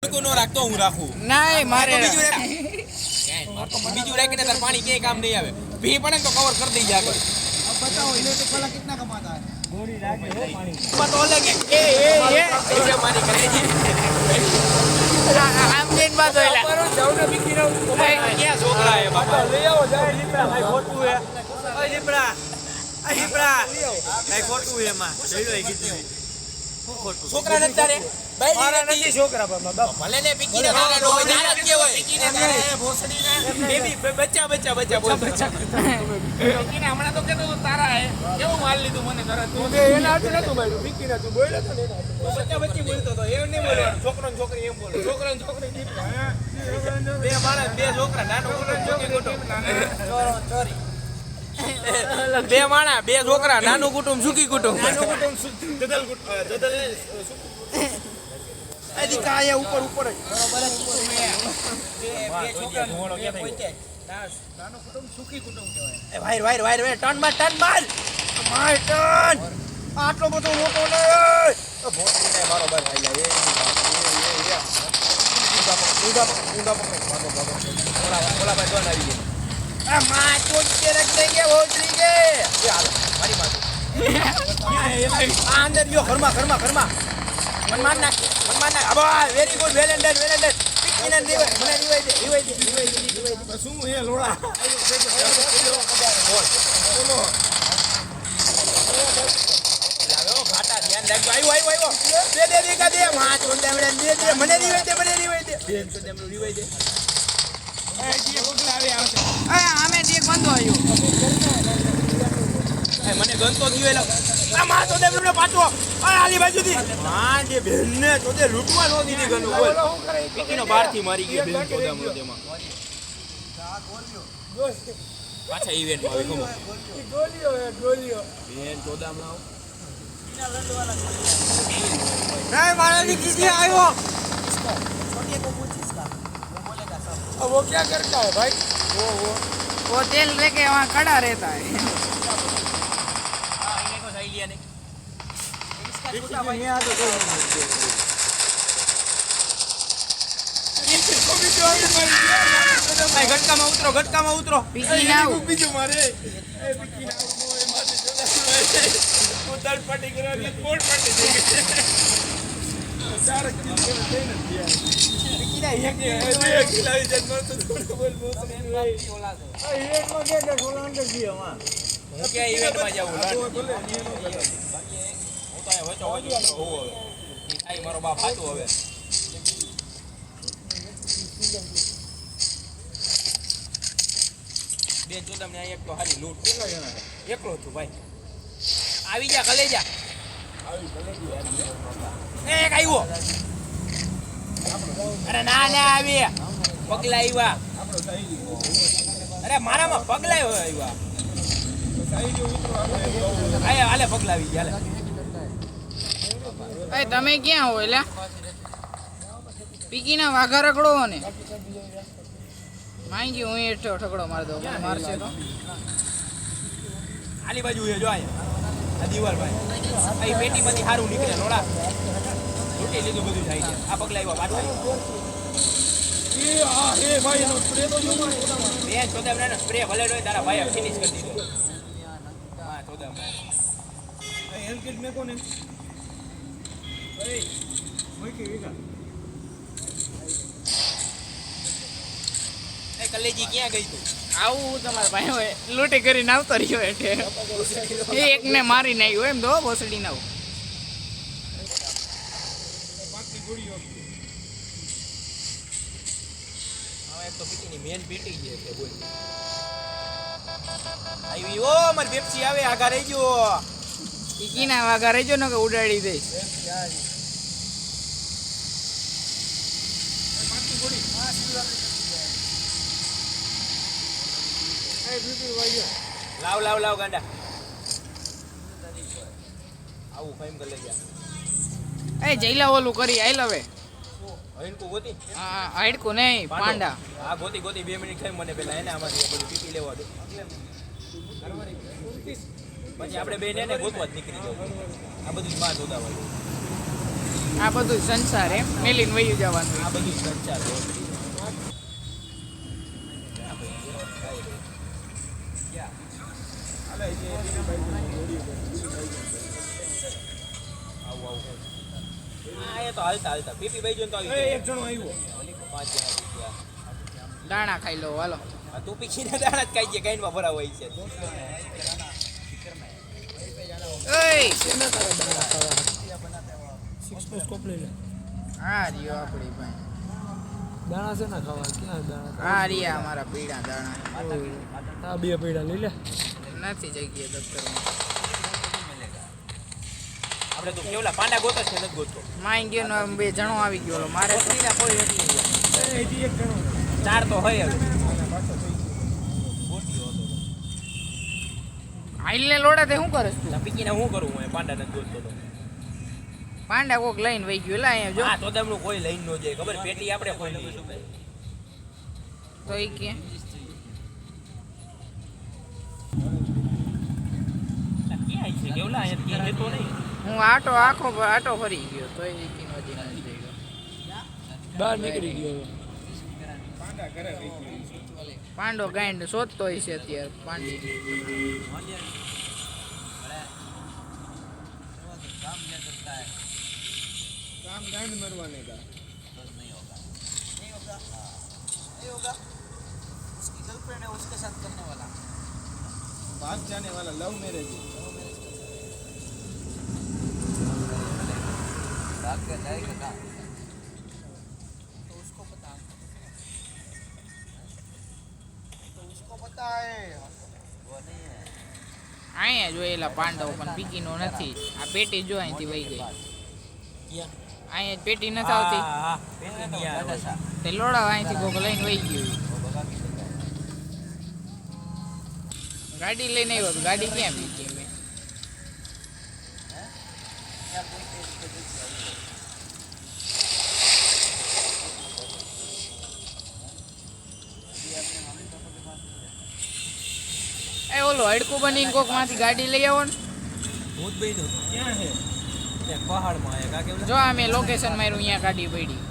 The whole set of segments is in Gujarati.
નો રાખતો હું રાખું નહીં મારે બીજું રાખીને તાર પાણી ક્યાંય કામ નહીં આવે ભી પડે તો કવર કરી દઈ જાય बताओ इलेक्ट्रिक वाला कितना कमाता है गोली लाके हो पानी तो लगे ए मारी करे जी આમ જઈને બાદ હોયલા જાવ ને બીકી રહું ક્યાં છોકરા હે બાપા લઈ આવો જાવ લીપડા ભાઈ ખોટું હે ઓય લીપડા કઈ ખોટું હે માં જોઈ કીધું ખોટું છોકરા નથી તારે મારા નથી છોકરા ભલે ને બીકીને તારા નો હોય કે હોય બીકીને તારે ભોસડી ના બેબી બચ્ચા બીકીને હમણાં તો કેતો તારા હે કેવું માલ લીધું મને તરત તું એના હાથ નતું બોલ્યો બીકીને તું બોલ્યો તો ને બચ્ચા બોલતો તો એમ નહીં બોલવાનું છોકરો ને છોકરી એમ બોલે છોકરો ને છોકરી બે માણસ બે છોકરા નાનો છોકરી કુટુંબ ચોરી બે માણા બે છોકરા નાનું કુટુંબ સુખી કુટુંબ आदि का है ऊपर બરોબર બે છોકરા મોળો કે થઈ નાનો કુટુંબ સુખી કુટુંબ કહેવાય ए वायर टर्न मार मार टर्न आटलो બધો મોટો ને ભોસડીને મારો ભાઈ ભાઈ લે ઓલા ભાઈ દોન આવી ગયા आ मां चोट के रख देंगे भोसड़ी के હાલ મારી માથે अंदर जो घरमा मन मार अबा वेरी गुड वेलेंडर पिकिने મને રીવાઈ દે શું હે લોડા લાવ્યો ઘાટા ધ્યાન રાખજો આવ્યો દે કા દે માં ચોટ દે મને રીવાઈ દે બેન તો દેમનું રીવાઈ દે આમે જે બંધો આવ્યો મને ગંતો દીવેલો આ માં તો દેમનો પાછો આ આલી બાજુથી માં જે બેનને તો દે લૂટવા નો દીધી ગનો બોલ પીકીનો બહારથી મારી ગયો બેન ચોદામનો તેમાં પાછા ઇવેન્ટમાં આવી ગયો ગોલીઓ બેન ચોદામનો नहीं मारा नहीं किसी आयो अब वो क्या करता है भाई वो तेल लेके वहाँ खड़ा रहता है हाँ इन्हें को सही लिया नहीं घटका में उतरो पीकी ना हो बीजू मारे उधर पटी करो कि कोट पटी देंगे चार किला एक किला जन्म तो थोड़ा बोल एक में के गोला अंदर दिया वहां क्या इवेंट में जाऊं હું તો હવે તો હોવો હવે ઈ મારો બાપ હાતો હવે બે ચોદમ ને એક તો હારી લૂટ કેટલા જણા એકલો છું ભાઈ આવી જા કલેજા એક આવ્યો અરે ના આવી પગલા આવ્યા અરે મારામાં પગલા આવ્યા હાલે પગલા આવી ગયા એ તમે ક્યાં હો એલા પીકી ના વાઘા રખડો ને માંગી હું એટલો ઠકડો માર દો મારશે તો આલી બાજુ હે જો આ દીવાલ ભાઈ આ પેટીમાંથી હારું નીકળે લોડા લૂટી લીધું બધું જાય છે આ પગલા આવ્યા પાછા ये हां हे भाई नो स्प्रे तो जो मारे બે ચોદમ ને સ્પ્રે ભલે હોય તારા ભાઈ ફિનિશ કરી દીધો હા ચોદમ हेल्थ किट में कौन है ए वही के विका એ કલેજી ક્યાં ગઈ તું આવું તમારા ભાઈ હોય લૂંટી કરીને આવતો રહ્યો એટલે એ એકને મારી નાખ્યો એમ તો ભોસડી ના बाकी गोड़ियो હવે એક તો પીટીની મેન પીટી છે એટલે બોલ આવી ઓ મારી બેપસી આવે આગા રહી ગયો પીકી ના વાઘા રહેજો ને કે ઉડાડી દઈશ बाकी गोड़ी हां सीधा ए बीबी भाई લાવ ગાંડા આવું ફાઈમ કરી લેજા એ જઈલા ઓલું કરી આઈ લવે હઈન કો ગોતી હા હાઈડકો નહીં પાંડા આ ગોતી 2 મિનિટ ખાઈ મને પેલા એને આમાંથી બધું પીટી લેવા દે પછી આપણે બે ને ગોતવા જ નીકળી જવું આ બધું માં જોતા હોય આ બધું સંસાર એમ મેલીને વયું જવાનું. આ બધું સંચાર એ તો હાલતા હાલતા પીપી ભાઈ જોઈને તો આવી એક જણો આવ્યો. 5 જણા દાણા ખાઈ લો હાલો. આ તું પીખીના દાણા જ ખાઈ છે ગાઈનમાં ભરાવ હોય છે હા રહ્યો આપણી ભાઈ. દાણા છે ને ખાવા ક્યાં દાણા? હા રહ્યા અમારા પીળા દાણા. આ બે પૈડા લઈ લે. નથી જગ્યાએ દફતરમાં. આપણે તો કેવલા પાંડા ગોતો છે નથી ગોતો માઈ ગયો ને બે જણો આવી ગયો ઓલો. મારે કોથળીના કોઈ એટલી નહીં. હજી એક જણો. 4 તો હોય હવે આઈલને લોડા તે શું કરે તું? પીકીને શું કરું હું પાંડા નથી ગોતતો તો પાંડા કોક લઈને વહી ગયો. લા અહીંયા જો હા તો તેમનું કોઈ લઈને ન જાય ખબર પેટી આપણે કોઈ નહીં તો એ કે ક્યાં છે કેવલા અહીંયા ક્યાં જતો નહીં હું આખો આટો ફરી ગયો તો એ કી નદી નથી જઈ ગયો. બહાર નીકળી ગયો. પાંડો ગાંડ શોધતો હોય છે અત્યારે પાંડી. काम गांड मरवाने का नहीं होगा उसकी गर्लफ्रेंड है उसके साथ करने वाला भाग जाने वाला लव मैरिज भाग के जाएगा कहाँ तो उसको पता है वो नहीं है અહીંયા જોયેલા પાંડવો પણ પીકીનો નથી. આ પેટી જો અહીંથી વહી ગઈ. અહીંયા પેટી નથી આવતી તે લોડા અહીંથી કોક લઈને વહી ગયું. ગાડી લઈને આવ્યો તો ગાડી ક્યાં મૂકી મેં? એ ઓલો હડકું બનીને કોક માંથી ગાડી લઈ આવો ને. ભૂત બેઠો હતો ક્યાં છે ત્યાં પહાડમાં આયા કા કેવલા જો આ મેં લોકેશન માર્યું અહીંયા ગાડી પડી.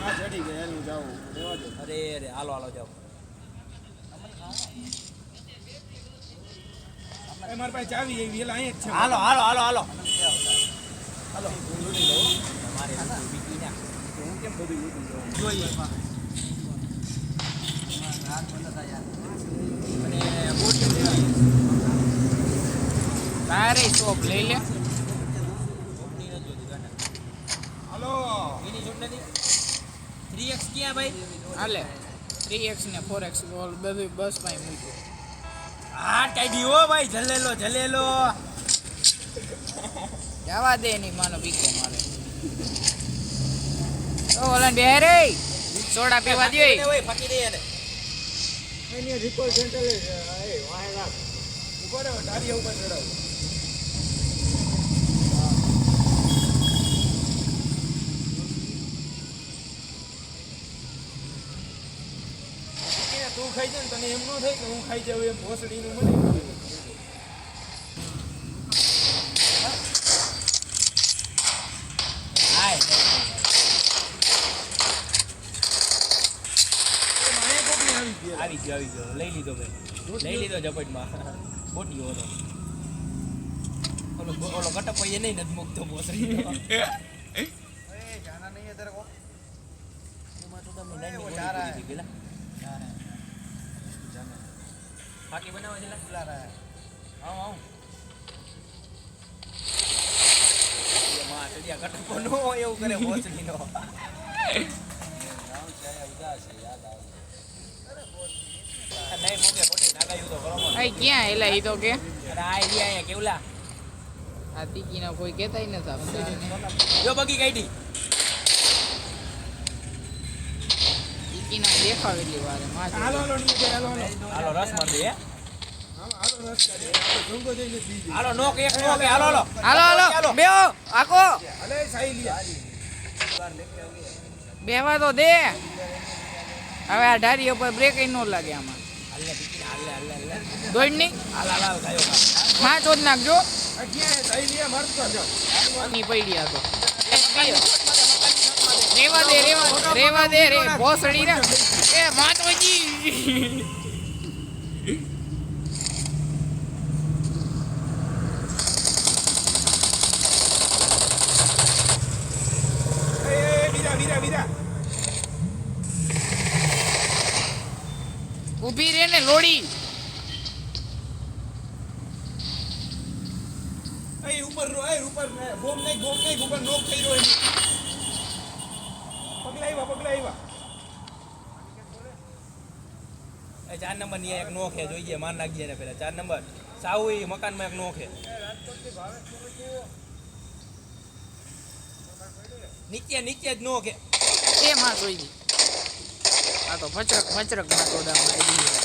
आ चढ़ी गया नहीं जाओ रेवा दो અરે અરે હાલો હાલો જાઓ ए मार पास चाबी है वेला અહીં જ છે હાલો હાલો હાલો હાલો હાલો મારે બીજી ના હું કેમ બધું લૂટી જાઉં જોઈએ અને બોટી લેવાની તારે શોપ લઈ લે. બોટી ન જોતી ગાના હાલો એની જોડ નથી 3x ક્યાં ભાઈ હાલે 3x ને 4x ઓલ બધું બસ માં મૂક્યું. હા ટાઈડી હો ભાઈ જલેલો જલેલો જવા દે ની માનો પીકો મારે. ઓ ઓલા બે રે સોડા પીવા દે. ઓય ફાકી દે એને એની રિકોલ સેન્ટર એ વાહે રાખ ઉપર ડાળિયા ઉપર ચડાવ તું ખાઈ જાય ને તને એમ ન થાય કે હું ખાઈ જાઉં એમ ભોસડીનું મને હાય આવી ગયો લઈ લીધો ભાઈ લઈ લીધો ઝપટમાં બોટી ઓલો ઓલો કટપ એ નહીં નથી મુકતો બોસરી જાના નહીં है तेरे को मैं तो તમને નાની બોલી દીધી પેલા બાકી બનાવો છે લા રહા આવ આવ ये मां चलिया कटको नो એવું કરે બોસરી નો નામ છે ઉદાસ છે યાદ આવે નહીં મોકે ખોટી નાગાયું તો કરો આ ક્યાં એલા ઈ તો કે અરે આ એરિયા અહીંયા કેવલા આ તીકીનો કોઈ કહેતાય નથી આપણે. જો બગી કાઢી તીકીનો દેખાવેલી વારે માં હાલો હાલો નીચે હાલો હાલો હાલો રસ માંથી હે હાલો રસ કાઢે આપણે ડુંગો જઈને બીજી હાલો નોક એક નોક હાલો હાલો હાલો હાલો બેહો આકો અલે સાઈ લિયા બેહવા તો દે. હવે આ ઢારી ઉપર બ્રેક ન લાગે આમાં. હાલને પીકીને હાલે દોડ નહીં હાલ ગાયો માં ચોદ નાખજો આ ક્યાં થઈ લે મરતો જાવ ની પડી આ તો રેવા દે રે ભોસડી રે એ માતોજી બીરા ઊભી રે ને લોડી અહીં ઉપર બોમ નહીં ઉપર નોક થઈ રહ્યો છે પગલા આવ્યા એ 4 નંબર ની એક નોખે જોઈએ માર નાખજે ને પેલા 4 નંબર સાવ ઈ મકાનમાં એક નોખે નીચે જ નોખે એ માં જોઈ દી આ તો મચરક માં તોડા મારી દીધી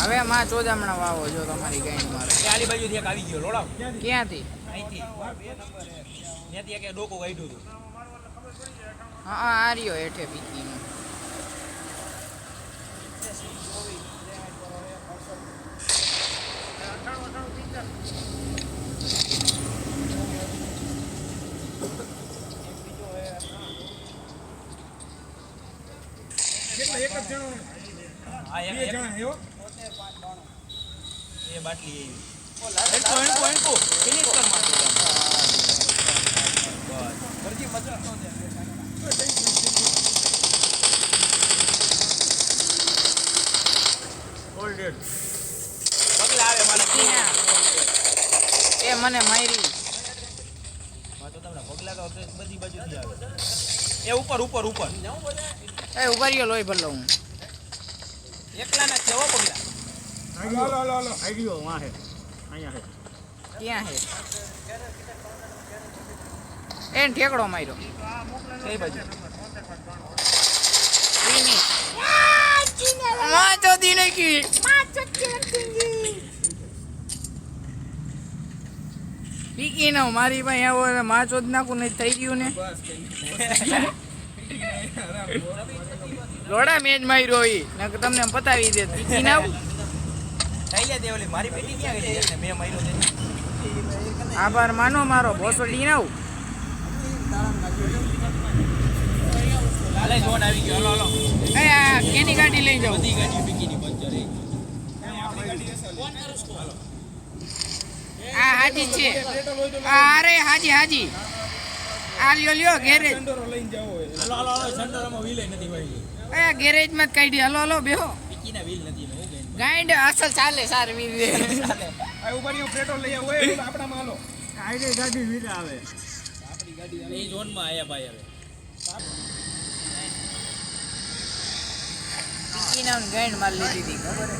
હવે માં ચોદામણા વાવો જો તમારી ગાય મારે આલી બાજુથી એક આવી ગયો લોડાવ ક્યાંથી અહીંથી ત્યાંથી એક ડોકો કાઢ્યું હતું હા આ રહ્યો હેઠે પીકીનો કેટલા એક જ જણો આ બે જણા હે હો એ બાટલી એન્કો ફિનિશ કર માં બસ ફરજી મજા નો દે ઓલ્ડેડ પગલા આવે મને એ મને મારી તો તમને પગલા તો બધી બાજુથી આવે એ ઉપર એ ઉભા રહ્યો લોહી ભરલો હું એકલા ના છે હો પગલા હાલો આઈડિયો વાહ હે અહીંયા હે ક્યાં હે એને ઠેકડો માર્યો કઈ બાજુ માં ચોદી નાખી પીકી ના મારી પાસે આવો માં ચોદ નાખું નહીં થઈ ગયું ને લોડા મેજ માર્યો ઈ નકર તમને પતાવી દે પીકી ના થઈ લે દેવલી મારી પેટી ક્યાં ગઈ છે મેં માર્યો છે આભાર માનો મારો ભોસડી ના હાલે જોન આવી ગયો હાલો એ આ કેની ગાડી લઈ જાવ બધી ગાડી પીકીની પંચર આ હાજી છે અરે હાજી આ લ્યો ગેરેજ સંડોરો લઈને જાવો હોય હાલો સેન્ટરમાં વ્હીલ નથી ભાઈ એ ગેરેજ માં જ કાઢી હાલો બેહો પીકીના વ્હીલ નથી હું ગઈ ગાઈડ અસલ ચાલે સાર વીર આ ઉપર પેટ્રોલ લઈ આવો એ આપણા માં હાલો આઈડે ગાડી વીર આવે આપણી ગાડી એ ઝોનમાં આયા ભાઈ હવે પીકીના ગાઈડ માર લીધી હતી ખબર હે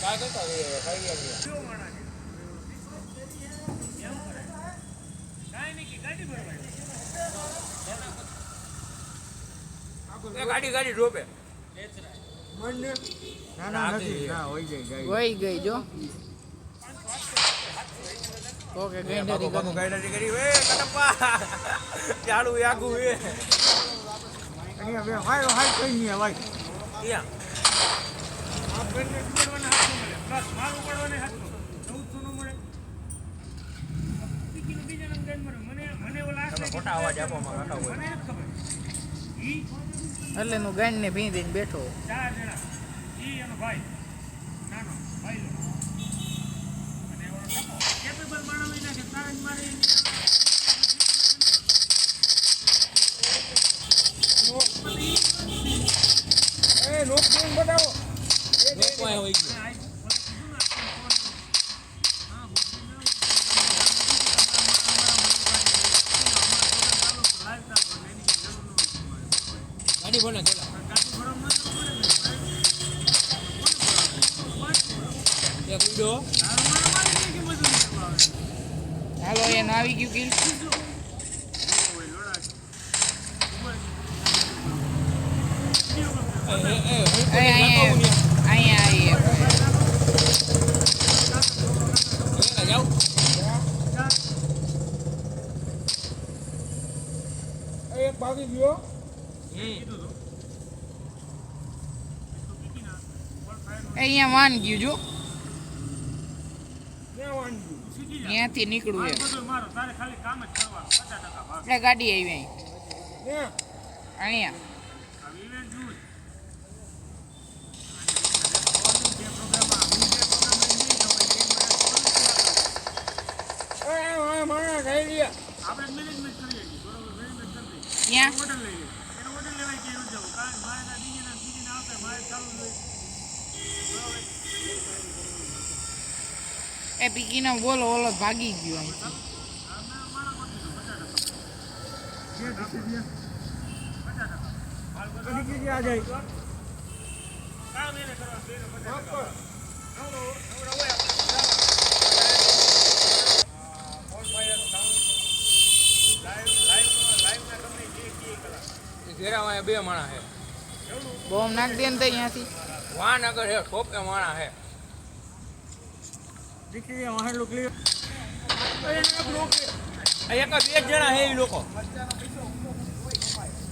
काय करता काय ગયા ગાડી ડ્રોપે વહી ગઈ જો ઓકે ગેંડરી બાબુ ગાડી કરી વે કટપ્પા ચાલુ આગુ વે અહીંયા બે હાય કઈ નહીં ભાઈ ત્યાં આ બંને ઉડવાના હાથ મળે પ્લસ માર ઉડવાના હાથ 1400 નો મળે પીકીનો બીજા નામ ગેન મને ઓલા તમે ખોટા અવાજ આપો માં કાકા હોય મને ખબર ઈ એટલે નું ગાંડ ને ભીંદીને બેઠો 4 જણા ઈ એનો ભાઈ નાનો ભાઈ લો અને ઓલો ટપો કેપેબલ માણસ લઈને કે તારજ મારી એ લોક કેમ બતાવો કોઈ હોય ગયો ગાડી બોલે કેલા એક વિડિયો હાલો એને આવી ગયું કિલ અહીંયા આવીએ જાઉં એક ભાગી ગયો અહીંયા વાન ગયું જો ક્યાં વાંધ્યું અહીંયાથી નીકળવું એમ એટલે ગાડી આવી ક્યાં અહીંયા માણસ ખાઈ ગયા ક્યાં એ પીકીનો બોલો ઓલો ભાગી ગયો અહીંથી ક્યાં જાય ઘેરામાં બે માણા હે બોમ્બ નાખ દે ને તો અહીંયાથી વાન આગળ હે ટોપે માણા હે દીકરી વાહન ક્લિયર એક બે જણા હે એ લોકો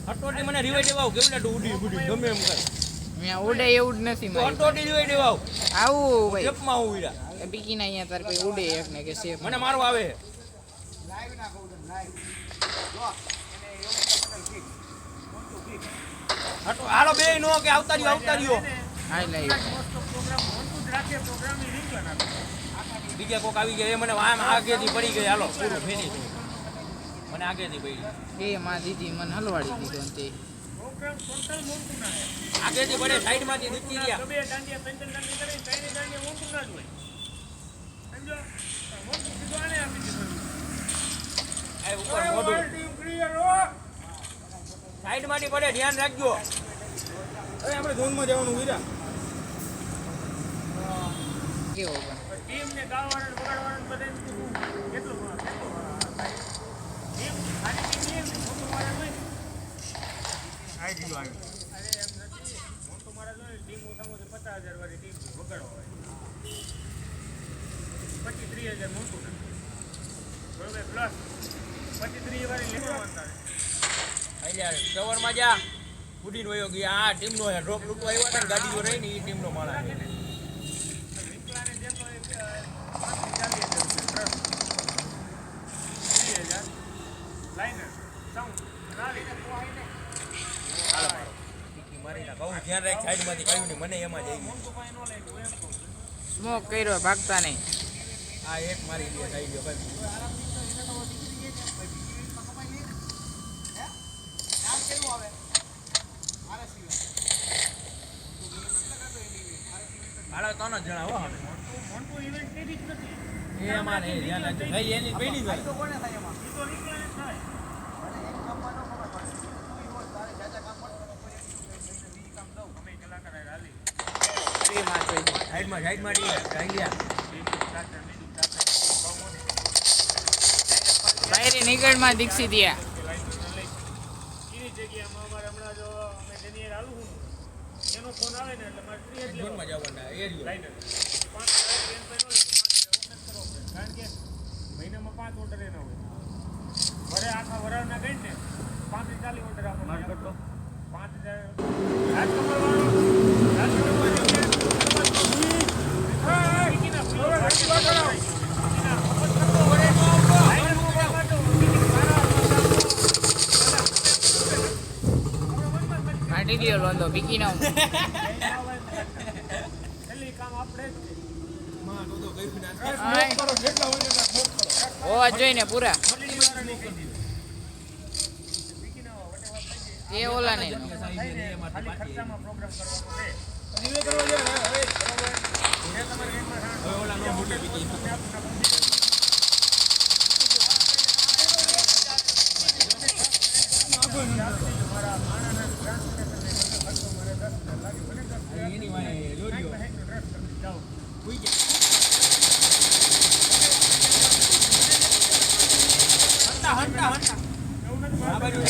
હટોટી મને રિવાઈ દેવાવ કેવું લાડુ ઉડી ઉડી ગમે એમ કરે અહીંયા ઉડે એવું જ નથી મારી હટોટી રિવાઈ દેવાવ આવું ભાઈ સ્ટેપમાં હું ઉડ્યા એ પીકીના અહીંયા તાર કોઈ ઉડે એક ને કે સેફ મને મારવા આવે હટો હાલો બે નો કે આવતા રહ્યો હાઈ લાઈ બીજા કોક આવી ગયા એ મને આમ આગેથી પડી ગઈ હાલો પૂરું ફેરી મને આગેથી પડી એ માં દીદી મને હલવાડી દીધો ને તે આગેથી પડે સાઈડમાંથી નીકળી ગયા આ ઉપર મોઢું સાઈડમાંથી પડે ધ્યાન રાખજો અરે આપણે ઝોનમાં જવાનું વીરા કેવો પણ ટીમને ગાવાળાને બગાડવાને બધાને કેટલું ટીમ ખાલી ટીમ મોટું મારા હોય આઈ દીધું આવ્યું અરે એમ નથી મોટું મારા જોઈએ ટીમ ઓછામાં ઓછી 50,000 વાળી ટીમ વગાડવા હોય 25-30,000 મોટું ના બરોબર પ્લસ 25-30 વાળી લેવા સવારમાં જા ઉડીને વયો ગયા આ ટીમનો ડ્રોપ લૂટવા આવ્યો હતા ને ગાડીઓ રહી ને એ ટીમનો માળા છે વિકલાને જે તો 35-40,000 લાઈનર સાઉન્ડ રાવી મારી ના કહું ધ્યાન રાખ સાઈડમાંથી કહ્યું ને મને એમાં જઈ ગયું સ્મોક કર્યો ભાગતા નહીં આ એક મારી દે થઈ ગયો ભાઈ હાલો ત્રણ જ જણા હો મોન્ટુ ઇવેન્ટ કેવી જ નથી એ અમારે ધ્યાન રાખજો ભાઈ એની પેલી જ ઈ તો વિકલાને થાય અમે કલાકાર હાલી એ માં જોઈ સાઈડમાં રહી ગયા બાયરે નીકળમાં દીક્ષિત દિયા એની જગ્યામાં અમારે હમણાં જો અમે જેની હાલ હાલું હું એનો ફોન આવે ને એટલે મારે 30 જ ઝોનમાં જવાના એરિયો લાઈનર 5 કારણ કે મહિનામાં 5 ઓર્ડર એના હોય વરે આખા વરાળના ગઈ ને 35-40 ઓર્ડર આપો મારે કરતો 5,000 કાઢી ગયો લોંદો પીકી ના છેલ્લી કામ આપણે જ છે. કરો જેટલા હોય એટલા સ્મોક કરો હોવા જોઈએ ને પૂરા એ ઓલા ને ખાલી ખર્ચામાં પ્રોગ્રામ કરવાનો છે ધીરે કરવા જાય હવે ઓલા નો મોટી પીકી એની વાય દોર્યો ઉઈ ગયા હંટા આ બાજુ